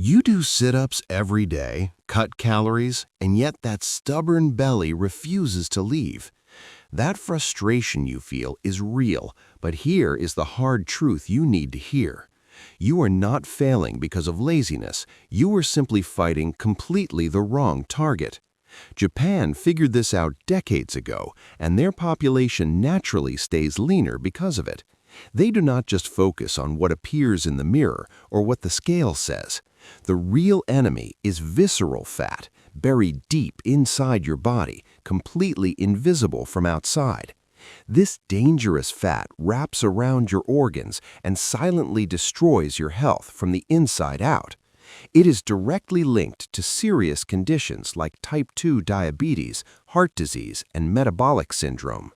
You do sit-ups every day, cut calories, and yet that stubborn belly refuses to leave. That frustration you feel is real, but here is the hard truth you need to hear. You are not failing because of laziness. You are simply fighting completely the wrong target. Japan figured this out decades ago, and their population naturally stays leaner because of it. They do not just focus on what appears in the mirror or what the scale says. The real enemy is visceral fat, buried deep inside your body, completely invisible from outside. This dangerous fat wraps around your organs and silently destroys your health from the inside out. It is directly linked to serious conditions like type 2 diabetes, heart disease, and metabolic syndrome.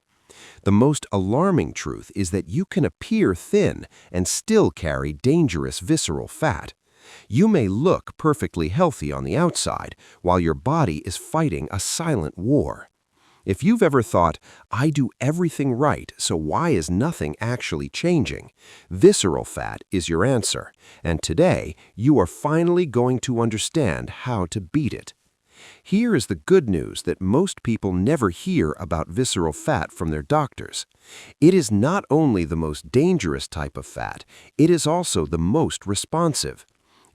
The most alarming truth is that you can appear thin and still carry dangerous visceral fat. You may look perfectly healthy on the outside, while your body is fighting a silent war. If you've ever thought, "I do everything right, so why is nothing actually changing?" Visceral fat is your answer, and today you are finally going to understand how to beat it. Here is the good news that most people never hear about visceral fat from their doctors. It is not only the most dangerous type of fat, it is also the most responsive.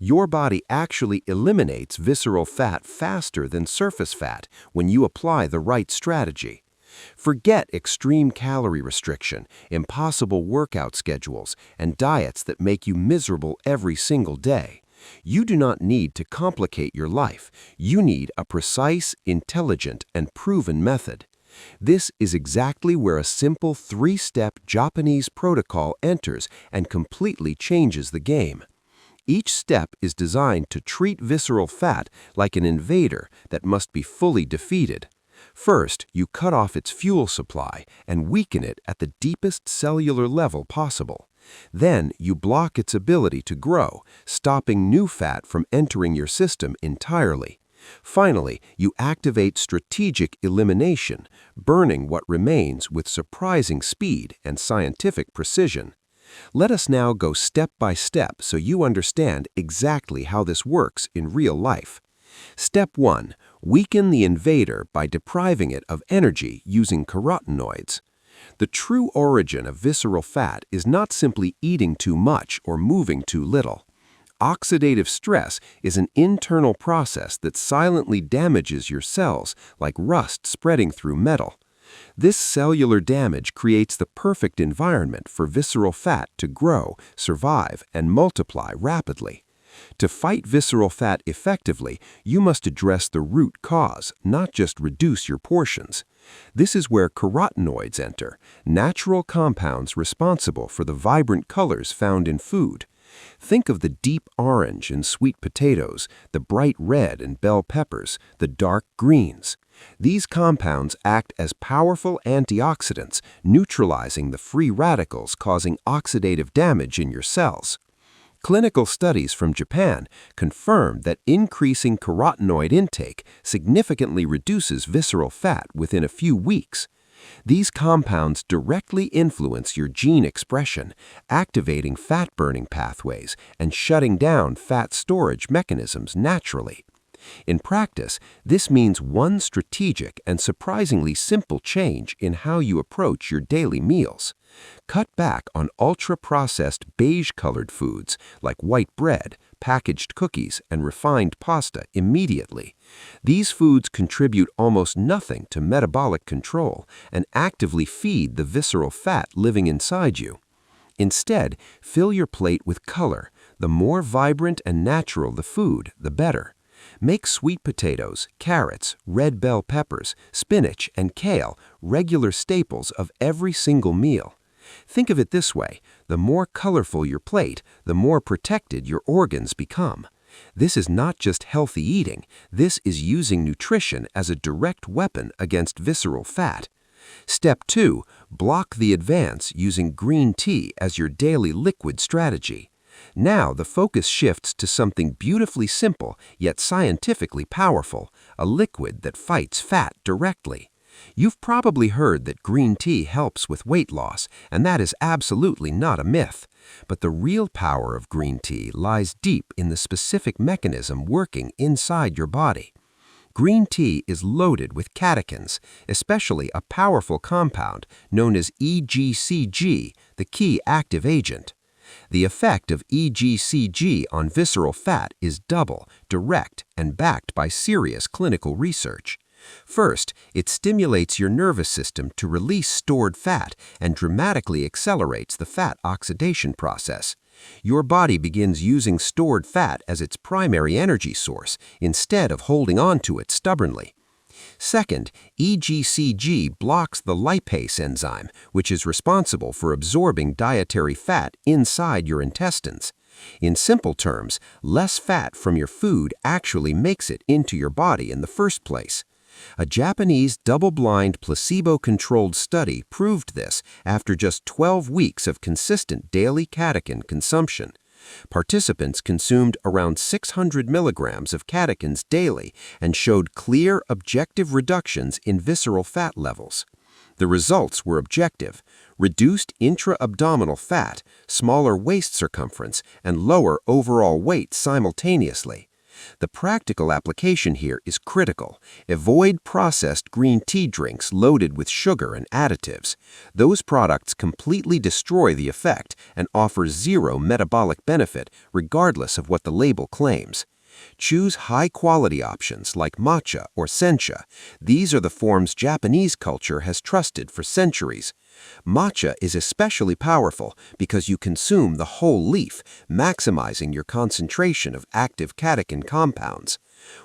Your body actually eliminates visceral fat faster than surface fat when you apply the right strategy. Forget extreme calorie restriction, impossible workout schedules, and diets that make you miserable every single day. You do not need to complicate your life. You need a precise, intelligent, and proven method. This is exactly where a simple 3-step Japanese protocol enters and completely changes the game. Each step is designed to treat visceral fat like an invader that must be fully defeated. First, you cut off its fuel supply and weaken it at the deepest cellular level possible. Then, you block its ability to grow, stopping new fat from entering your system entirely. Finally, you activate strategic elimination, burning what remains with surprising speed and scientific precision. Let us now go step by step so you understand exactly how this works in real life. Step 1. Weaken the invader by depriving it of energy using carotenoids. The true origin of visceral fat is not simply eating too much or moving too little. Oxidative stress is an internal process that silently damages your cells like rust spreading through metal. This cellular damage creates the perfect environment for visceral fat to grow, survive, and multiply rapidly. To fight visceral fat effectively, you must address the root cause, not just reduce your portions. This is where carotenoids enter, natural compounds responsible for the vibrant colors found in food. Think of the deep orange in sweet potatoes, the bright red in bell peppers, the dark greens. These compounds act as powerful antioxidants, neutralizing the free radicals causing oxidative damage in your cells. Clinical studies from Japan confirm that increasing carotenoid intake significantly reduces visceral fat within a few weeks. These compounds directly influence your gene expression, activating fat-burning pathways and shutting down fat storage mechanisms naturally. In practice, this means one strategic and surprisingly simple change in how you approach your daily meals. Cut back on ultra-processed beige-colored foods like white bread, packaged cookies, and refined pasta immediately. These foods contribute almost nothing to metabolic control and actively feed the visceral fat living inside you. Instead, fill your plate with color. The more vibrant and natural the food, the better. Make sweet potatoes, carrots, red bell peppers, spinach, and kale regular staples of every single meal. Think of it this way: the more colorful your plate, the more protected your organs become. This is not just healthy eating, this is using nutrition as a direct weapon against visceral fat. Step 2. Block the advance using green tea as your daily liquid strategy. Now the focus shifts to something beautifully simple yet scientifically powerful, a liquid that fights fat directly. You've probably heard that green tea helps with weight loss, and that is absolutely not a myth. But the real power of green tea lies deep in the specific mechanism working inside your body. Green tea is loaded with catechins, especially a powerful compound known as EGCG, the key active agent. The effect of EGCG on visceral fat is double, direct, and backed by serious clinical research. First, it stimulates your nervous system to release stored fat and dramatically accelerates the fat oxidation process. Your body begins using stored fat as its primary energy source instead of holding on to it stubbornly. Second, EGCG blocks the lipase enzyme, which is responsible for absorbing dietary fat inside your intestines. In simple terms, less fat from your food actually makes it into your body in the first place. A Japanese double-blind placebo-controlled study proved this after just 12 weeks of consistent daily catechin consumption. Participants consumed around 600 milligrams of catechins daily and showed clear, objective reductions in visceral fat levels. The results were objective: reduced intra-abdominal fat, smaller waist circumference, and lower overall weight simultaneously. The practical application here is critical. Avoid processed green tea drinks loaded with sugar and additives. Those products completely destroy the effect and offer zero metabolic benefit regardless of what the label claims. Choose high-quality options like matcha or sencha. These are the forms Japanese culture has trusted for centuries. Matcha is especially powerful because you consume the whole leaf, maximizing your concentration of active catechin compounds.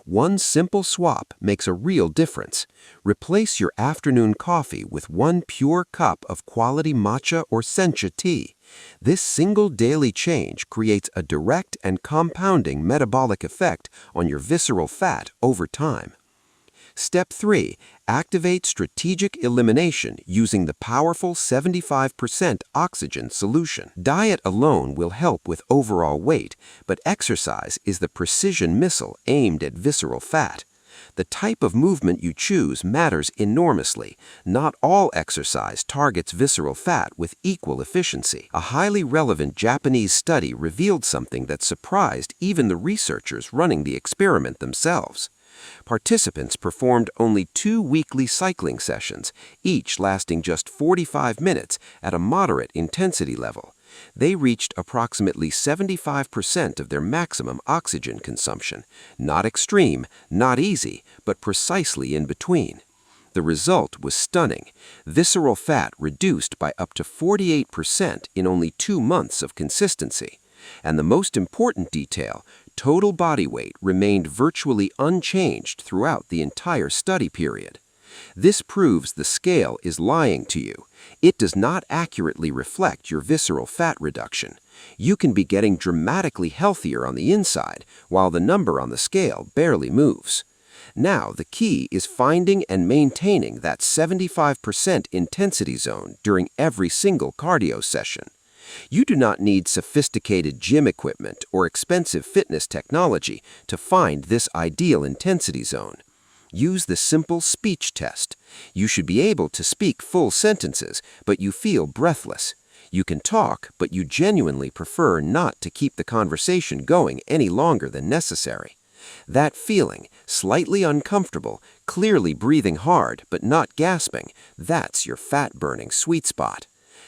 One simple swap makes a real difference. Replace your afternoon coffee with one pure cup of quality matcha or sencha tea. This single daily change creates a direct and compounding metabolic effect on your visceral fat over time. Step 3. Activate strategic elimination using the powerful 75% oxygen solution. Diet alone will help with overall weight, but exercise is the precision missile aimed at visceral fat. The type of movement you choose matters enormously. Not all exercise targets visceral fat with equal efficiency. A highly relevant Japanese study revealed something that surprised even the researchers running the experiment themselves. Participants performed only 2 weekly cycling sessions, each lasting just 45 minutes at a moderate intensity level. They reached approximately 75% of their maximum oxygen consumption. Not extreme, not easy, but precisely in between. The result was stunning. Visceral fat reduced by up to 48% in only 2 months of consistency. And the most important detail, total body weight remained virtually unchanged throughout the entire study period. This proves the scale is lying to you. It does not accurately reflect your visceral fat reduction. You can be getting dramatically healthier on the inside, while the number on the scale barely moves. Now, the key is finding and maintaining that 75% intensity zone during every single cardio session. You do not need sophisticated gym equipment or expensive fitness technology to find this ideal intensity zone. Use the simple speech test. You should be able to speak full sentences, but you feel breathless. You can talk, but you genuinely prefer not to keep the conversation going any longer than necessary. That feeling, slightly uncomfortable, clearly breathing hard but not gasping, that's your fat-burning sweet spot.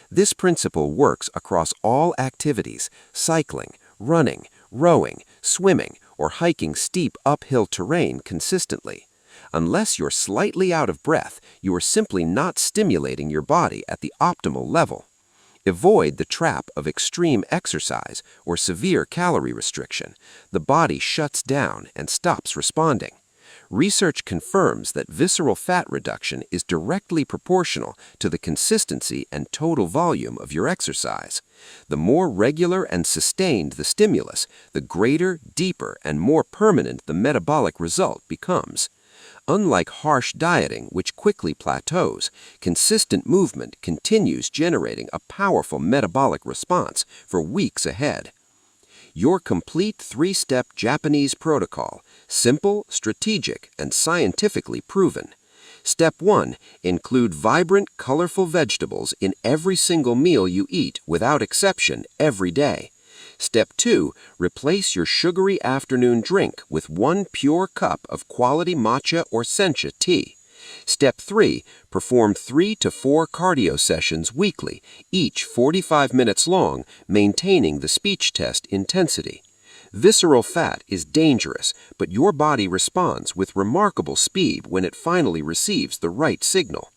This principle works across all activities: cycling, running, rowing, swimming, or hiking steep uphill terrain consistently. Unless you're slightly out of breath, you are simply not stimulating your body at the optimal level. Avoid the trap of extreme exercise or severe calorie restriction. The body shuts down and stops responding. Research confirms that visceral fat reduction is directly proportional to the consistency and total volume of your exercise. The more regular and sustained the stimulus, the greater, deeper, and more permanent the metabolic result becomes. Unlike harsh dieting, which quickly plateaus, consistent movement continues generating a powerful metabolic response for weeks ahead. Your complete 3-step Japanese protocol, simple, strategic, and scientifically proven. Step 1. Include vibrant, colorful vegetables in every single meal you eat without exception every day. Step 2. Replace your sugary afternoon drink with 1 pure cup of quality matcha or sencha tea. Step 3. Perform 3 to 4 cardio sessions weekly, each 45 minutes long, maintaining the speech test intensity. Visceral fat is dangerous, but your body responds with remarkable speed when it finally receives the right signal.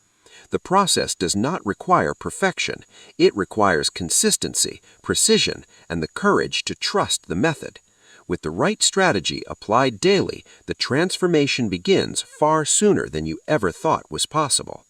The process does not require perfection. It requires consistency, precision, and the courage to trust the method. With the right strategy applied daily, the transformation begins far sooner than you ever thought was possible.